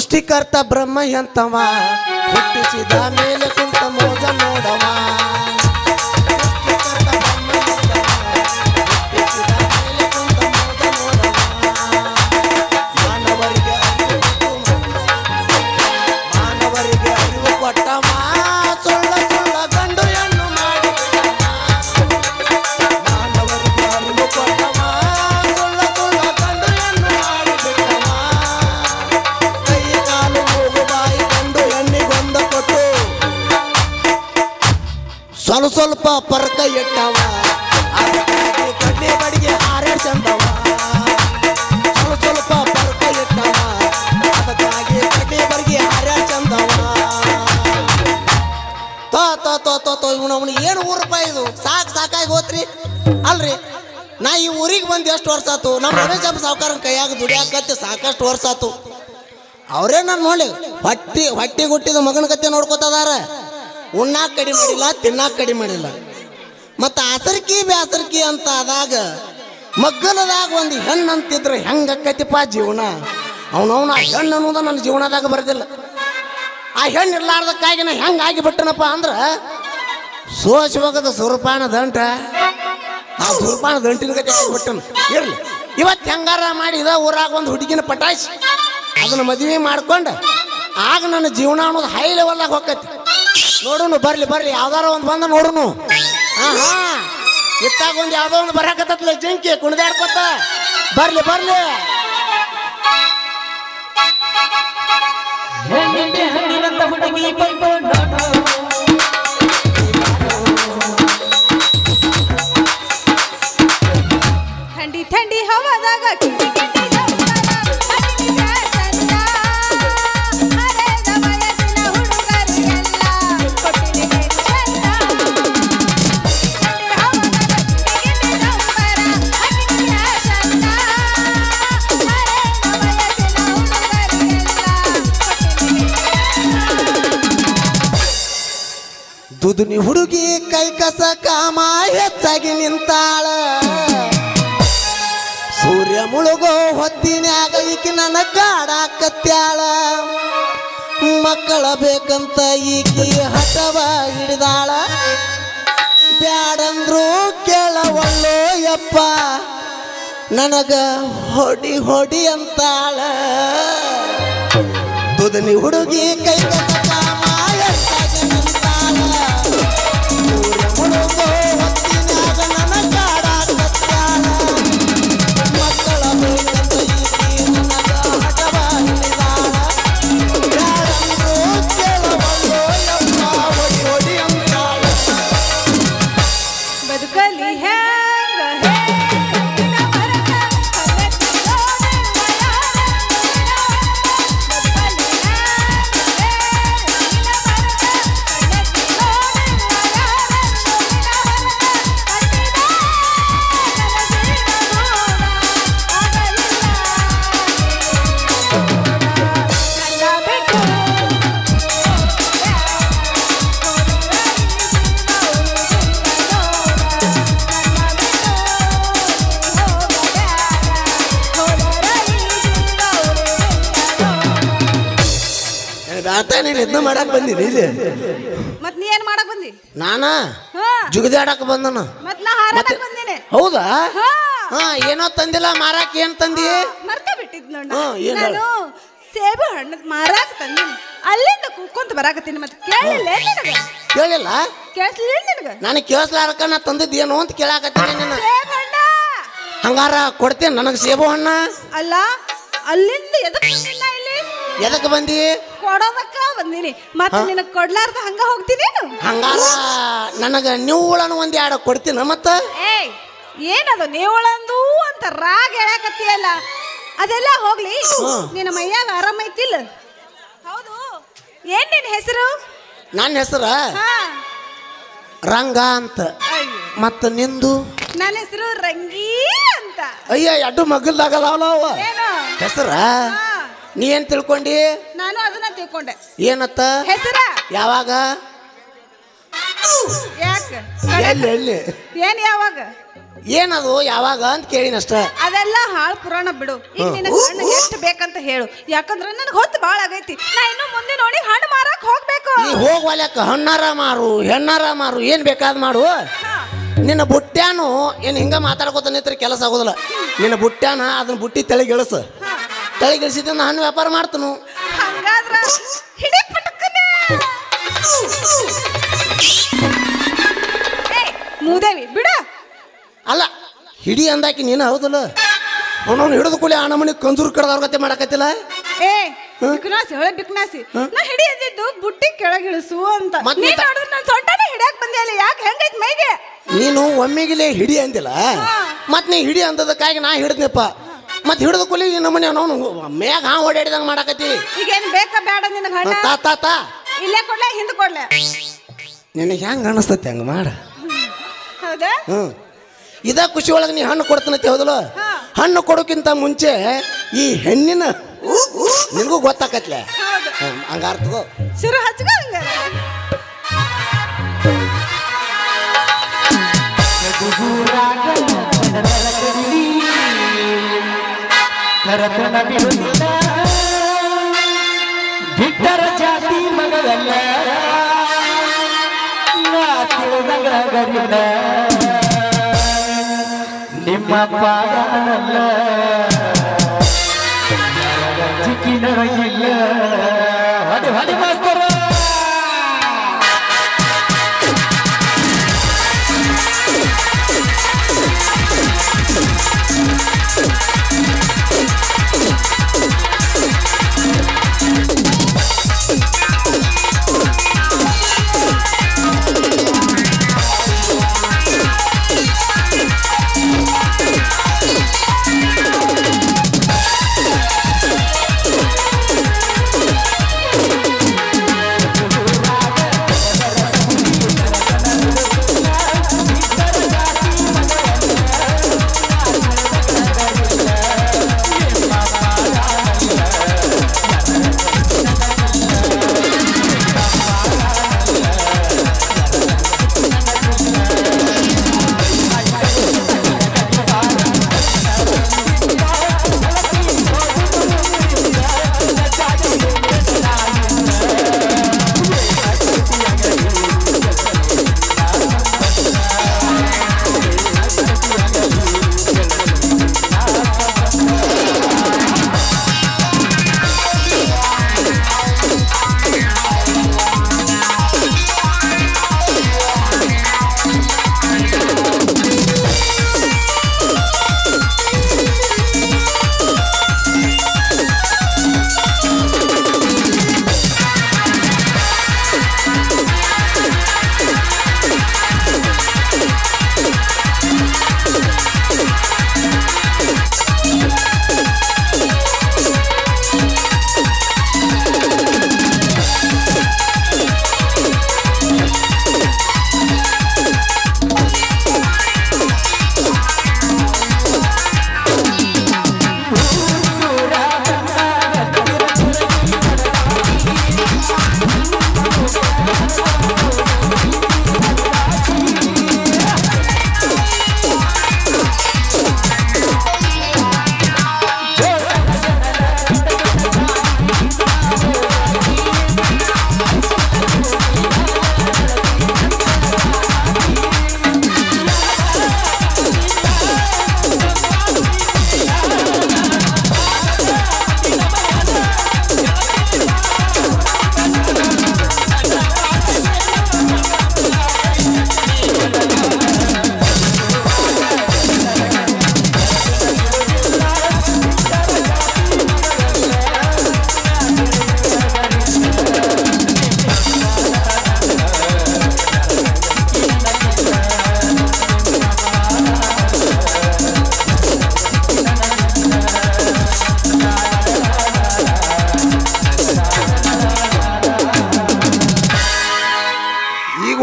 ಸೃಷ್ಟಿಕರ್ತ ಬ್ರಹ್ಮ ಎಂತವ ಹುಟ್ಟಿಸಿದ ಮೇಲೆ ಕುಂತ ಮೋಜ ನೋಡವ ಮಾನವರಿಗೆ ಅರಿವು ಕೊಟ್ಟವ ಸುಳ್ಳ ಸುಳ್ಳ ಗಂಡು ಹೆಣ್ಣು ಮಾಡಿ ಮಾನವರಿಗೆ ಅರಿವು ಕೊಟ್ಟವ ಸುಳ್ಳ ಸುಳ್ಳ ಗಂಡು ಹೆಣ್ಣು ಮಾಡಿ ಬಿಟ್ಟವ ಕೈ ಕಾಲು ಮೂಗು ಬಾಯಿ ಗಂಡು ಹೆಣ್ಣಿಗೊಂದ ಕೊಟ್ಟು ಸ್ವಲ್ಪ ಸ್ವಲ್ಪ ಪರ್ಕ ಇಟ್ಟವ ಕಡ್ಲಿ ಬಡಿಗೆ ಹಾರೆ ಚಂದವ ಸ್ವಲ್ಪ ಸ್ವಲ್ಪ ಪರ್ಕ ಇಟ್ಟವ ಅದಕ್ಕಾಗಿ ಕಡ್ಲಿ ಬಡಿಗೆ ಹಾರೆ ಚಂದವ ಅವನು ಏನು ಊರಪ್ಪ ಇದು ಸಾಕಾಗಿ ಹೋತ್ರಿ ಅಲ್ರಿ ನಾ ಈ ಊರಿಗೆ ಬಂದು ಎಷ್ಟು ವರ್ಷ ಆತು ನಮ್ಮ ರಮೇಶ್ ಸಾವುಕಾರನ ಕೈಯಾಗ ದುಡಿಯಾಕತ್ತೆ ಸಾಕಷ್ಟು ವರ್ಷ ಆತು ಅವರೇ ನಾನು ನೋಡಿ ಹೊಟ್ಟಿ ಗುಟ್ಟಿದ ಮಗನ ಕತ್ತೆ ನೋಡ್ಕೊತದಾರ ಉಣ್ಣಾಕ್ ಕಡಿಮೆ ಮಾಡಿಲ್ಲ ತಿನ್ನಾಕ್ ಕಡಿಮೆ ಮಾಡಿಲ್ಲ ಮತ್ತು ಆಸರ್ಕಿ ಬ್ಯಾಸರ್ಕಿ ಅಂತ ಆದಾಗ ಮಗ್ಗಲದಾಗ ಒಂದು ಹೆಣ್ಣು ಅಂತಿದ್ರೆ ಹೆಂಗೆ ಆಕೈತಿಪ್ಪ ಜೀವನ ಅವನವನು ಆ ಹೆಣ್ಣು ಅನ್ನೋದು ನನ್ನ ಜೀವನದಾಗ ಬರೋದಿಲ್ಲ ಆ ಹೆಣ್ಣು ಇರ್ಲಾರ್ದಕ್ಕಾಗಿ ನಾ ಹೆಂಗೆ ಆಗಿಬಿಟ್ಟನಪ್ಪ ಅಂದ್ರೆ ಸೋಚವಾಗದ ಸುರಪಾನ ದಂಟ ಆ ಸುರಪಾನ ದಂಟಿನ ಕತೆ ಆಗಿಬಿಟ್ಟನು ಇರಲಿ ಇವತ್ತು ಹೆಂಗಾರ ಮಾಡಿ ಇದ ಊರಾಗ ಒಂದು ಹುಡುಗಿನ ಪಟಾಯಿಸಿ ಅದನ್ನು ಮದುವೆ ಮಾಡ್ಕೊಂಡು ಆಗ ನನ್ನ ಜೀವನ ಅನ್ನೋದು ಹೈ ಲೆವೆಲ್ದಾಗ ಹೋಗೈತಿ ನೋಡುನು ಬರ್ಲಿ ಯಾವ್ದಾರ ಒಂದು ಬಂದ ನೋಡುನು ಇತ್ತಾಗ ಒಂದು ಯಾವ್ದೋ ಒಂದು ಬರಾಕತ್ತಲ್ಲ ಜಂಕಿ ಕುಣಿದಾಡ್ಕೊತ ಬರ್ಲಿ ಥಂಡಿ ಹವಾದಾಗ ದುದುನಿ ಹುಡುಗಿ ಕೈ ಕಸ ಕಾಮ ಹೆಚ್ಚಾಗಿ ನಿಂತಾಳ ಸೂರ್ಯ ಮುಳುಗೋ ಹೊತ್ತಿನ್ಯಾಗ ಈಕಿ ನನ್ನ ಕಾಡಾಕತ್ಯಾಳ ಮಕ್ಕಳ ಬೇಕಂತ ಈಕಿ ಹಠವ ಹಿಡಿದಾಳ ಬ್ಯಾಡಂದ್ರು ಕೇಳವಲ್ಲೋ ಯಪ್ಪ ನನಗ ಹೊಡಿ ಅಂತಾಳ ದುದುನಿ ಹುಡುಗಿ ಕೈ ಕಸ ಕಾಮ ಹೆಚ್ಚಾಗಿ ನಿಂತಾಳ ಸೂರ್ಯ ಮುಳುಗೋ ಹೊತ್ತಿನ್ಯಾಗ ನನ್ನ ಕಾಡಾಕತ್ಯಾಳ ಮಕ್ಕಳ ಬೇಕಂತ ಈಕಿ ನನಗ ಹಠವ ಹಿಡಿದಾಳ ಬ್ಯಾಡಂದ್ರು ಕೇಳವಲ್ಲೋ ಯಪ್ಪ ಹೊಡಿ ಅಂತಾಳ ಬದುಕಲಿ ನೀನು ಇದನ್ನ ಮಾಡಕ್ ಬಂದಿನಿ ಇಲ್ಲಿ ಮತ್ ನೀ ಏನ್ ಮಾಡಕ್ ಬಂದಿ ನಾನ ಜುಗದಾಡಕ್ ಬಂದನ ಮತ್ ನಾ ಹಾರಕ್ ಬಂದಿನಿ ಹೌದಾ ಏನೋ ತಂದಿಲ್ಲ ಮಾರಾಕ್ ಏನ್ ತಂದಿ ಮರ್ತ ಬಿಟ್ಟಿದ್ ನೋಡ ನಾನು ಸೇಬು ಹಣ್ಣು ಮಾರಾಕ್ ತಂದಿನಿ ಅಲ್ಲಿಂದ ಕೂಕೊಂತ ಬರಾಕತ್ತೀನಿ ಮತ್ತೆ ಕೇಳಿಲ್ಲ ಕೇಳಿಲ್ಲ ಕೇಳಿಸ್ಲಿಲ್ಲ ನಿನಗ ನನಗೆ ಕೇಳಿಸ್ಲಾರಕ ನಾ ತಂದಿದ್ದು ಏನು ಅಂತ ಕೇಳಾಕತ್ತೀನಿ ನಿನ್ನ ಸೇಬು ಹಣ್ಣ ಹಂಗಾರ ಕೊಡ್ತೇನೆ ನನಗೆ ಸೇಬು ಹಣ್ಣ ಅಲ್ಲ ಅಲ್ಲಿಂದ ಎದಕ್ ಬಂದಿಲ್ಲ ಇಲ್ಲಿ ಎದಕ್ಕೆ ಬಂದಿ ಕೊಡೋದಕ್ಕ ಬಂದಿನಿ ಮತ್ತೆ ನಿನಗೆ ಕೊಡ್ಲಾರ್ದ ಹಂಗ ಹೋಗ್ತೀನಿ ಹಂಗಾರ ನನಗೆ ನಿವ್ವಳನ್ನು ಒಂದ್ ಎರಡು ಕೊಡ್ತೀನ ಮತ್ತ ಏಯ್ ಏನದು ನೀವಳಂದು ಅಂತ ರಾಗ ಹೇಳಕತ್ತೀಯಲ್ಲ ಅದೆಲ್ಲ ಹೋಗ್ಲಿ ನಿನ್ನ ಮೈಯಾಗ ಆರಾಮ ಐತಿಲ್ಲ ಹೌದು ಏನ್ ನಿನ್ನ ಹೆಸರು ನನ್ನ ಹೆಸರ ರಂಗ ಅಂತ ಮತ್ತ ನಿಂದು ನನ್ನ ಹೆಸರು ರಂಗಿ ಅಂತ ಅಯ್ಯ ಎಡ್ಡು ಮಗಲ್ದಾಗಲ್ಲ ಹೆಸರ ನೀ ಏನ್ ತಿಳ್ಕೊಂಡಿ ನಾನು ಅದನ್ನ ತಿಳ್ಕೊಂಡೆ ಏನತ್ತ ಹೆಸರ ಯಾವಾಗ ಯಾಕೆ ಎಲ್ಲಿ ಏನ್ ಯಾವಾಗ ಏನದು ಯಾವಾಗ ಅಂತ ಕೇಳಿನಷ್ಟ. ಅದೆಲ್ಲ ಹಾಳು ಪುರಾಣ ಬಿಡು. ಈಗ ನಿನಗೆ ಹಣ್ಣು ಎಷ್ಟು ಬೇಕಂತ ಹೇಳು, ಯಾಕಂದ್ರೆ ನನಗೆ ಹೊತ್ತು ಭಾಳ ಆಗೈತಿ. ನಾ ಇನ್ನು ಮುಂದೆ ನೋಡಿ ಹಣ್ಣು ಮಾರಕ್ ಹೋಗ್ಬೇಕು. ನೀ ಹೋಗ್ವಲ್ಯಾಕ ಹಣ್ಣಾರ ಮಾರು ಹೆಣ್ಣಾರ ಮಾರು ಏನ್ ಬೇಕಾದ್ ಮಾಡು. ನಿನ್ನ ಬುಟ್ಟ್ಯಾನು ಏನು ಹಿಂಗ ಮಾತಾಡ್ಕೋತ ನಿಂತ್ರೆ ಕೆಲಸ ಆಗೋದಿಲ್ಲ. ನಿನ್ನ ಬುಟ್ಟ್ಯಾನ ಅದನ್ನ ಬುಟ್ಟಿ ತೆಳಗಿಳಿಸ, ತೆಳಗಿಳಿಸಿದ ಹಣ್ಣು ವ್ಯಾಪಾರ ಮಾಡ್ತನು. ಹಂಗಾದ್ರ ಹಿಡಿ ಪಟಕನೆ. ಮೂದೇವಿ ಬಿಡ. ಅಲ್ಲ ಹಿಡಿ ಅಂದಾಕಿ ನೀನು ಹೌದಲ್ಲ. ಅವನವ್ನು ಹಿಡಿದು ಕೂಲಿ ಆ ನಮ್ಮನಿ ಕಂಜೂರು ಕಡ್ದವ್ರ ಗತೆ ಮಾಡಕತ್ತಿಲ್ಲ. ಬಿಕ್ನಾಸಿ ಹೊಳೆ ಬಿಕ್ನಾಸಿ. ನಾ ಹಿಡಿ ಅಂದಿದ್ದು ಬುಟ್ಟಿ ಕೆಳಗಿಳಿಸು ಅಂತ. ನೀನ್ ನೋಡಿದ್ರೆ ನಾನು ಸೊಂಟನೇ ಹಿಡಿಯಾಕ ಬಂದೆ ಅಲ್ಲ. ಯಾಕೆ ಹೆಂಗೈತ್ ಮೈಗೆ? ನೀನು ಒಮ್ಮೆಗಿಲೆ ಹಿಡಿ ಅಂದಿಲ್ಲ, ಮತ್ ನೀ ಹಿಡಿ ಅಂದದಕ್ಕಾಗಿ ನಾ ಹಿಡಿದ್ನಪ್ಪ. ಮತ್ ಹಿಡಿದು ಕೂಲಿ ನಮ್ಮನೆ ಅವನು ಮೇಘ ಓಡಾಡಿದಂಗ ಮಾಡಕತ್ತಿ. ಈಗೇನ್ ಬೇಕಾ ಬೇಡ ನಿನಗೆ ಹಣ್ಣ? ತಾ ಇಲ್ಲೇ ಕೊಡ್ಲೆ ಹಿಂದ್ ಕೊಡ್ಲೆ? ನಿನಗೆ ಹೆಂಗ ಅನಿಸ್ತತಿ ಹಂಗ ಮಾಡ. ಹೌದಾ? ಇದ ಖುಷಿ ಒಳಗೆ ನೀ ಹಣ್ಣು ಕೊಡ್ತಾನತಿ ಹೌದಲ್ಲ. ಹಣ್ಣು ಕೊಡೋಕ್ಕಿಂತ ಮುಂಚೆ ಈ ಹೆಣ್ಣಿನ ನಿನಗೂ ಗೊತ್ತಾಕತ್ಲೆ. ಹಂಗಾರ್ತದ ಶುರು ಹಚ್ಕ. ಬಿಟ್ಟರ ಜಾತಿ ಮಗಲ್ಲ ತಿಳಿದಂಗರಿಲ್ಲ ನಿಮ್ಮ ಪಾದನಲ್ಲ ಚಿಕ್ಕಿನರಗಿಲ್ಲ. ಹೊಡಿ ಹೊಡಿ ಮಾಸ್ತರ.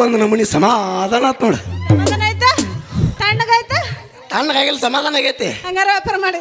ಒಂದು ನಮೂನಿ ಸಮಾಧಾನ ಆತ್ ನೋಡು. ಸಮಾಧಾನ ಆಯ್ತಾ? ತಣ್ಣಗಾಯ್ತಾ? ತಣ್ಣಗಾಗಿಲ್ಲ, ಸಮಾಧಾನ ಆಗೈತಿ. ಹಂಗಾರ ವ್ಯಾಪಾರ ಮಾಡಿ.